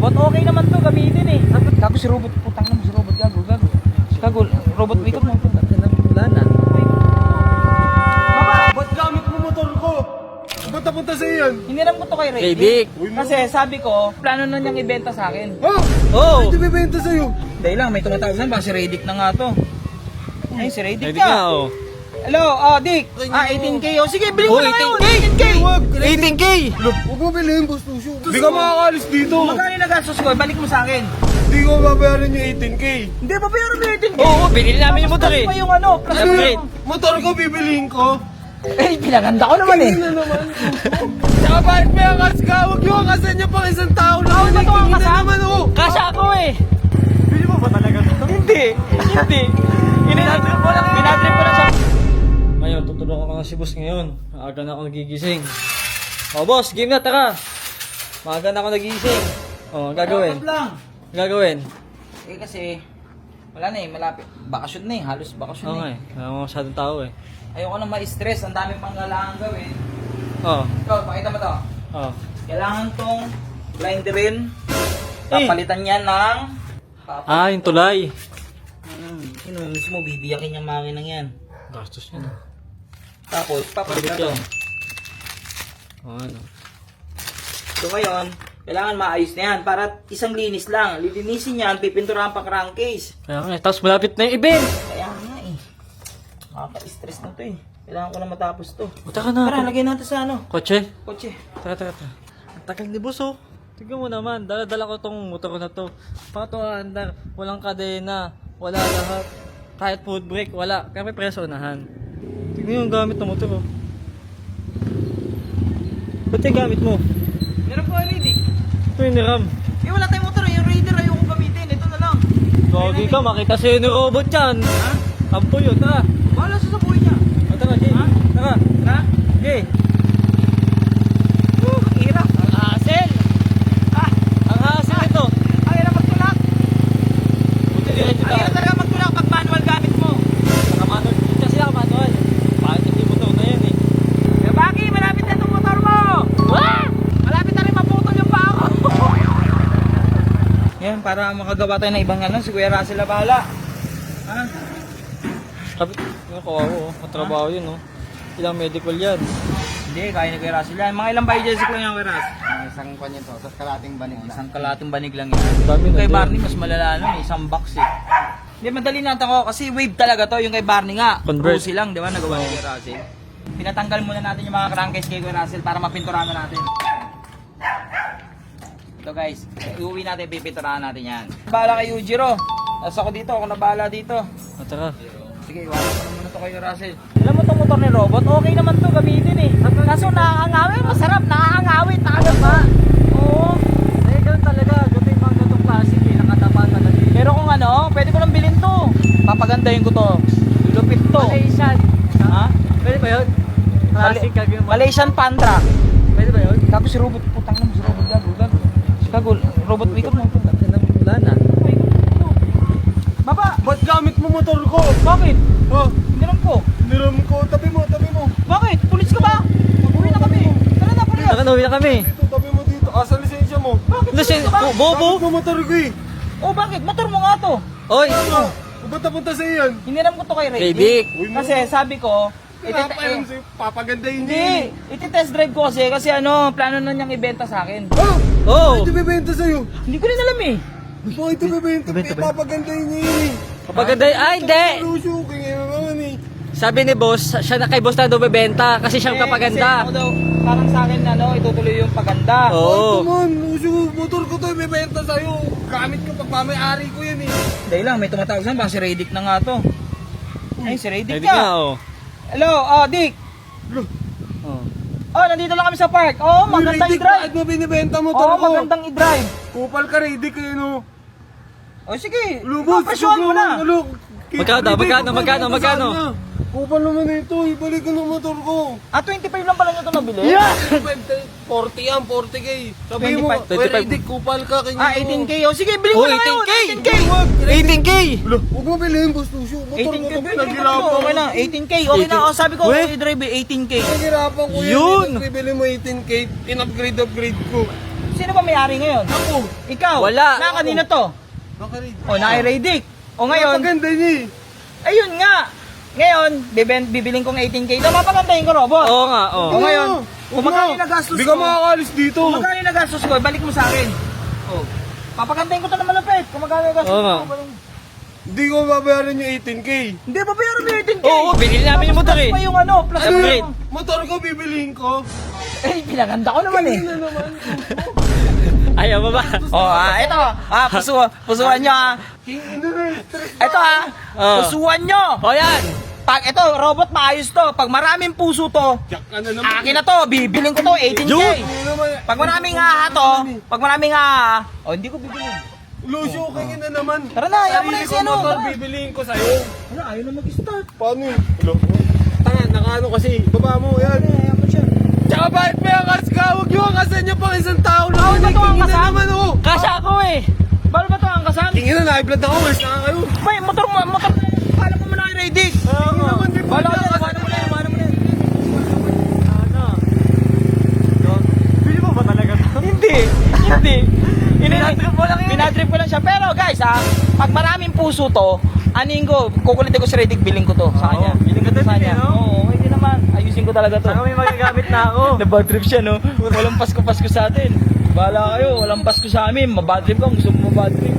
robot, okay naman to gamitin eh. Gago si robot, putang naman si robot, gago. Gago, robot, wake up mo. Wala na. Baba! Ba't gamit mo motor ko? Ba't napunta sa iyan? Hiniram ko to kay Radic. Radic. Kasi sabi ko, plano na niyang ibenta sa akin. Ha? Oh! Ito bibenta sa'yo. Dahil lang, may tumatawag na ba? Si Radic na nga to. Ay, si Radic Ready ka, ka. oh. Hello, Dick. 18K. O sige, bilhin mo Oh, na ngayon. 18K. 18K. Huwag. 18K! Huwag mo bilhin, Boss Lucio. Hindi ka makakaalis dito. Magkano yung nagastos ko? Balik mo sa akin. Hindi ko mabayaran yung 18K. Hindi, babayaran mo yung 18K. Oo, binili namin yung motor eh. Pa yung ano, plus Upgrade. Motor ko bibilihin ko. Eh, pinaganda ko naman eh. Hindi na naman. Tsaka bakit may angas ka? Huwag yung angasan niya pang isang tao lang. Ako ba ito ang Hindi kasama? naman ako. Kasha ako eh. Bili mo ba talaga to? Hindi. Pinatrip ko lang siya. Ngayon, tutulungan ko na si boss ngayon. Maaga na ako nagigising. Oh, boss, game na, tara. Maaga na ako nagigising. Oh, gagawin. Stop lang. Gagawin. Eh kasi, wala na eh, malapit. Bakasyon na eh, halos bakasyon Oo na nga eh. eh. Wala mo masyadong tao eh. Ayoko na ma-stress, ang daming pang kailangan gawin. Oh, Ikaw, pakita mo to. oh. Kailangan tong blinderin. Papalitan niya ng... Ah, yung tulay. Yun mismo, bibiyakin yung makinang yan. Gastos yun. Tapos, papalitan Pabit to. yan. Oh, ano. So ngayon, kailangan maayos na yan para isang linis lang. Lilinisin yan, pipinturahan pa crankcase. Kaya nga eh. Tapos malapit na yung event. Kaya nga eh. Makaka-stress na to eh. Kailangan ko na matapos to. Punta ka na. Tara, lagay natin sa ano, Kotse. kotse. Tara. Ang tagal ni boss oh. Tignan mo naman, dala-dala ko tong motor ko na to. Patuandar, walang kadena, wala lahat. Kahit food brake, wala. Kaya may preso unahan. Tignan yung gamit ng motor oh. Ba't yung gamit mo? Meron po ready. Ito yung niram. Eh wala tayong motor, yung raider ayoko gamitin. Ito na lang. Gagi ka, makita sa'yo ni robot yan. Ha? Ampo yun, tara. Wala sa buhay niya. O, tara, Jay. Ha? Tara. Ha? Jay. Ang hirap. Ang hassle. Ah, Ang hassle ito. ang hirap magtulak. Buti diretso Ang ka. hirap talaga magtulak pag manual gamit mo. Nakamanual. Kasi nakamanual. Bakit hindi motor na yan eh. Eh Baki, malapit na itong motor mo. Ah! Malapit na rin maputol yung paa ko. Yan, para makagawa tayo ng ibang ano, si Kuya Russell na bahala. Ha? Kapit, yung kawawa oh. Matrabaho yun oh. Ilang medical yan. Hindi, kaya ni Kuya Russell yan. Mga ilang bahay dyan si Kuya Russell? Isang kanya to, sa kalating banig Isang kalating banig lang yan. Dami Yung na kay din. Barney, mas malala nun, isang box eh. Hindi, madali natin ako kasi wave talaga to. Yung kay Barney nga, Convert. Rusi lang, di ba, nagawa ni Kuya Russell. Pinatanggal muna natin yung mga crankcase kay Kuya Russell para mapinturahan na natin. Ito guys, iuwi natin, pipinturahan natin yan. Bahala kay Yujiro. Tapos ako dito, ako na bahala dito. O, tara. Sige, iwanan ko na muna to kay Russell. Alam mo itong motor ni Robot, okay naman to gamitin eh. Kaso nakakangawin, masarap, nakakangawin, takagad ba? Oo. Eh, ganun talaga. Ganun yung mga ganitong classic eh. Nakataba talaga eh. Pero kung ano, pwede ko lang bilhin to. Papagandahin ko to. Lupit to. Malaysian. Ha? Pwede ba yun? Classic kagawin mo. Malaysian Pantra. Pwede ba yun? Tapos si Robot, putang naman si Robot, gago. Gago, Robot, wake up mo. Wala na. Baba! Ba't gamit mo motor ko? Bakit? Ha? Hiniram ko. Niram ko, tabi mo. Bakit? Pulis ka ba? Uwi na kami. Tara na, pulis. Tara na, uwi na kami. Dito, tabi mo dito. Asa lisensya mo? Bakit? Lusin, Pulis ka ba? bobo. Gamit mo motor ko eh. Oh, bakit? Motor mo nga to. Oy. Ano? Ba't napunta sa iyan? Hiniram ko to kay Radic. Radic. Kasi sabi ko, Pinapayaran sa'yo, papagandahin niya hindi, eh. iti-test drive ko kasi ano, plano na niyang ibenta sa akin. Ha? Oh. Ito bibenta sa'yo. Hindi ko rin alam eh. Bakit ito bibenta? Papagandahin niya yun eh. Kapag ay, hindi. Lucio, kaya naman eh. Sabi ni boss, siya na kay boss na daw bebenta kasi siyang Kasi papaganda. ako daw, parang sa akin ano, itutuloy yung paganda. Ay, Oo. come on, Lucio, motor ko to, bibenta sa'yo. Gamit ko, pagmamayari ko yan eh. Dahil lang, may tumatawag saan, baka si Radic na nga to. Ay, si Radic Ready ka. ka oh. Hello, Dick. Oh. Oh, nandito lang kami sa park. Oh, magandang i-drive. Bakit mo binibenta motor Oh, ko? magandang i-drive. Kupal ka, ready kayo no. Oh, sige. Lubos, Presyon mo na. Magkano? Kupal naman ito, ibalik ko ng motor ko. 25 lang pala nyo ito nabili? 40 yan, 40k. Sabi mo, 25. ready, kupal ka. Kanya 18K. Oh, sige, bilhin mo Oh, na ngayon. 18K. 18K. 18K. Huwag mo bilhin, Boss Lucio. Motor mo 18K. ito, pinaghirapan Okay na, 18K. Okay na. Oh, sabi ko, Weh. okay, drive 18K. Pinaghirapan ko Yun. yan. Bibili mo 18k, in-upgrade ko. Sino ba may-ari ngayon? Ako. Ikaw. Wala. Na kanino to? Bakit? O, na-Radic. O ngayon, Napaganda niya eh. ayun nga. Ngayon, bibiling kong 18K. Ito, mapagandahin ko, robot. Oo nga, oo. O ngayon, Oo. kung magkano yung nagastos Hindi ko, ka makakalis dito. kung magkano yung nagastos ko, balik mo sa akin. O, papagandahin ko to na malapit. Kung magkano yung nagastos Oo nga. ko, balik. Hindi ko mabayaran yung 18K. Hindi, babayaran mo yung 18K. Oo, binili namin yung motor eh. Plus pa yung ano, plus Ano Upgrade. yung motor ko bibiliin ko? Eh, pinaganda ko naman eh. Ano naman? Ayaw mo ba? Ito. Pusuan nyo ah. King ino na eh. Ito ah. Oh. Pusuan nyo. O yan. Pag ito, robot maayos to. Pag maraming puso to, Jack ka na naman. akin na to. Bibiling ko to, 18K. Yun. Ano naman? Pag maraming aha to, pag maraming aha, hindi ko bibilin. Lucio, kaya na naman. Tara na, ayaw mo na yung Sarili ko ano. motor, Tara. bibiliin ko sa'yo. Wala, ayaw na mag-start. Paano yun? Hello? Tanga, nakaano kasi. Baba mo, yan. Ayaw mo siya. Tsaka bakit may angas ka? Huwag yung angasan niya pang isang tao lang. Bawal ba to ang kasam? naman oh. Kasya ako eh. Bawal ba to ang kasam? King ina, na-blood ako. Mas na kayo. Bay, motor. Kala mo muna yung ready. King naman, di ba? Bala ka dyan, wala mo na yan, wala mo na yan. Bili mo ba talaga to? Hindi. Pinadrip ko lang yun. Pinadrip ko lang siya. Pero guys pag maraming puso to, anin ko, kukulitin ko si Redick, biling ko to sa kanya. biling ka to, Sa kanya. no? Oo, hindi naman. Ayusin ko talaga to. Saka may magagamit na ako. Nabad trip siya, no? Walang Pasko-Pasko sa atin. Bahala kayo, walang Pasko sa amin. Mabad trip ka, gusto mo mabad trip.